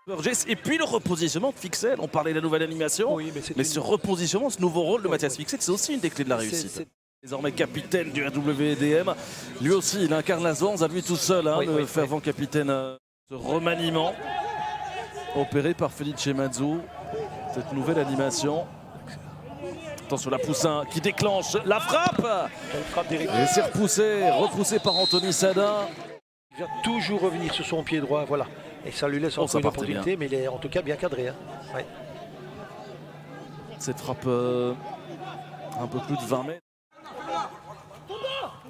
Burgess. Et puis le repositionnement de Fixel, on parlait de la nouvelle animation, Oui, mais ce repositionnement, ce nouveau rôle de Mathias Fixel, c'est aussi une des clés de la réussite. Désormais capitaine du AWDM, lui aussi il incarne la zone, on a vu tout seul le fervent capitaine, ce remaniement opéré par Felice Mazzu, cette nouvelle animation. Attention la Poussin qui déclenche la frappe, et c'est repoussé par Anthony Sadin. Il vient toujours revenir sur son pied droit, voilà. Et ça lui laisse encore une opportunité, mais il est en tout cas bien cadré. Ouais. Cette frappe un peu plus de 20 mètres.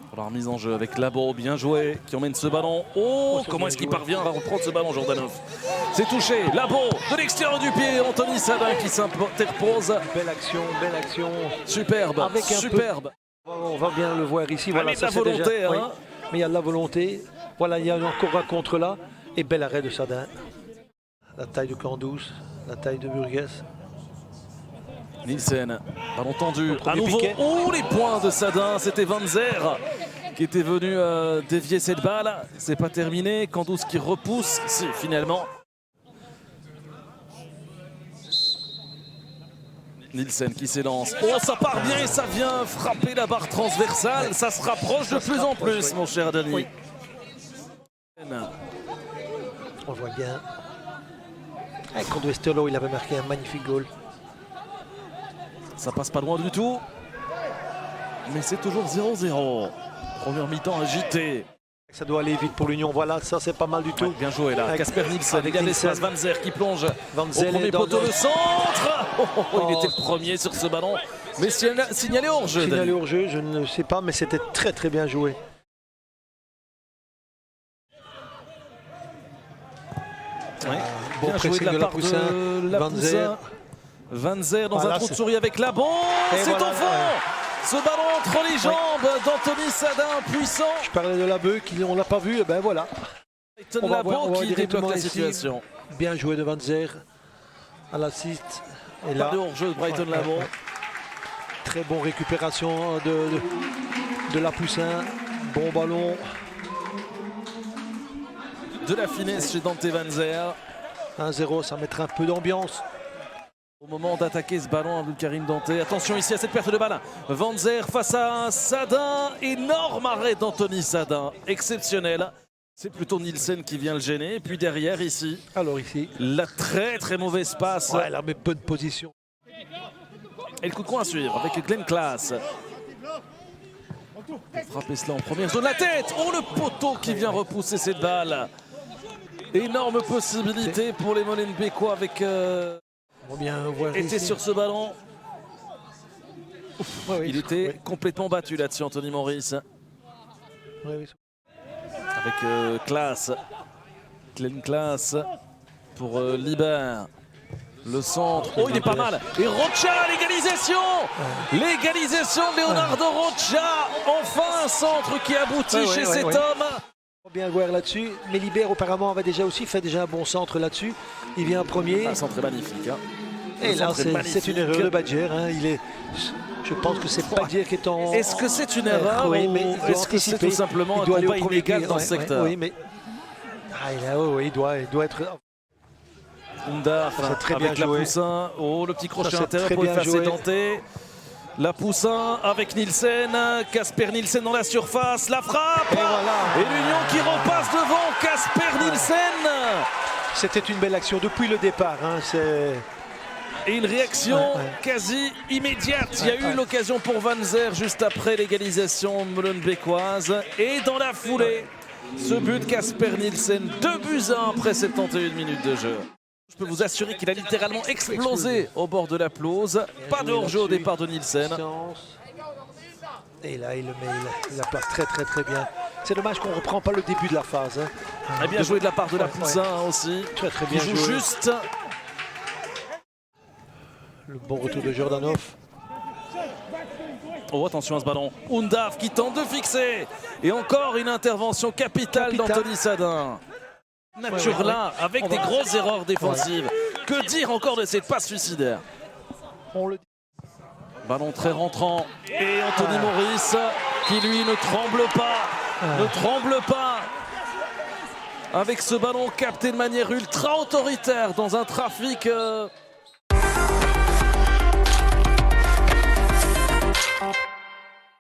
Pour la remise en jeu avec Labo, bien joué, qui emmène ce ballon. Oh, comment est-ce qu'il parvient à reprendre ce ballon, Jordanov? C'est touché, Labo, de l'extérieur du pied, Anthony Sadin qui s'interpose. Belle action. Superbe, avec superbe. On va bien le voir ici. Voilà, ça, c'est volonté, déjà... oui. Mais il y a de la volonté. Voilà, il y a encore un contre là. Et bel arrêt de Sadin. La taille de Candous, la taille de Burgess. Nielsen, ballon tendu, à nouveau. Oh, les points de Sadin, c'était Van Zer qui était venu dévier cette balle. C'est pas terminé, Candous qui repousse, si finalement. Nielsen qui s'élance. Oh, ça part bien et ça vient frapper la barre transversale. Ça se rapproche de plus en plus, mon cher Denis. Oui. On voit bien. Contre Westerlo, il avait marqué un magnifique goal. Ça passe pas loin du tout. Mais c'est toujours 0-0. Première mi-temps agitée. Ça doit aller vite pour l'Union. Voilà, ça c'est pas mal du tout. Ouais, bien joué là. Casper Nielsen, les gars d'espace. Van Zer qui plonge Van au premier poteau, le centre. Il était le premier sur ce ballon. Mais signalé hors-jeu. Signalé hors-jeu, je ne sais pas, mais c'était très bien joué. Bon bien joué de la part de la Poussin. Van Zer dans un trou de souris avec la bombe. C'est au fond. Ce ballon entre les jambes d'Anthony Sadin, puissant. Je parlais de Labeu, on l'a pas vu, et ben voilà. Labo qui débloque la situation. Bien joué de Van Zer à l'assist. Et là, de hors-jeu de Brighton Labo. Très bonne récupération de la Poussin. Bon ballon. De la finesse chez Dante Van Zer. 1-0, ça mettra un peu d'ambiance. Au moment d'attaquer ce ballon, Abdelkarim Dante. Attention ici à cette perte de balle. Van Zer face à Sadin. Énorme arrêt d'Anthony Sadin. Exceptionnel. C'est plutôt Nielsen qui vient le gêner. Et puis derrière ici. Alors ici. La très mauvaise passe. Ouais, là, mais bonne position. Et le coup de coin à suivre avec Glenn Klaas. Frapper cela en première zone. La tête. Oh, le poteau qui vient repousser cette balle. Énorme possibilité pour les Molenbeekois avec... était sur ce ballon. Il était complètement battu là-dessus, Anthony Maurice. Avec Klaas. Glenn Klaas pour Liber. Le centre. Oh, il est pas mal. Et Rocha, l'égalisation. L'égalisation de Leonardo Rocha. Enfin un centre qui aboutit chez cet homme. On va bien voir là-dessus. Mais Liber auparavant avait déjà aussi fait un bon centre là-dessus. Il vient premier. Un centre magnifique. Et là, c'est une erreur de Badger. Je pense que c'est Badger qui est en... Est-ce que c'est une erreur ou est-ce que c'est tout simplement un combat inégal dans ce secteur? Oui, mais... il doit être... Undaf avec la Poussin. Oh, le petit crochet intérieur pour effacer Dante. La Poussin avec Nielsen. Casper Nielsen dans la surface. La frappe. Et l'Union qui repasse devant Casper Nielsen. C'était une belle action depuis le départ. Et une réaction quasi immédiate. Il y a eu l'occasion pour Van Zer juste après l'égalisation molenbeekoise. Et dans la foulée, ce but Casper Nielsen, 2-1 après 71 minutes de jeu. Je peux vous assurer qu'il a littéralement explosé au bord de la pelouse. Pas de hors-jeu au départ de Nielsen. Et là, il la place très bien. C'est dommage qu'on ne reprend pas le début de la phase. Bien joué de la part de la Poussin aussi. Très bien joué. Juste. Le bon retour de Jordanov. Oh, attention à ce ballon. Undaf qui tente de fixer. Et encore une intervention capitale d'Anthony Sadin. Là, avec des grosses erreurs défensives. Que dire encore de cette passe suicidaire? Ballon très rentrant. Et Anthony Maurice qui lui ne tremble pas. avec ce ballon capté de manière ultra autoritaire dans un trafic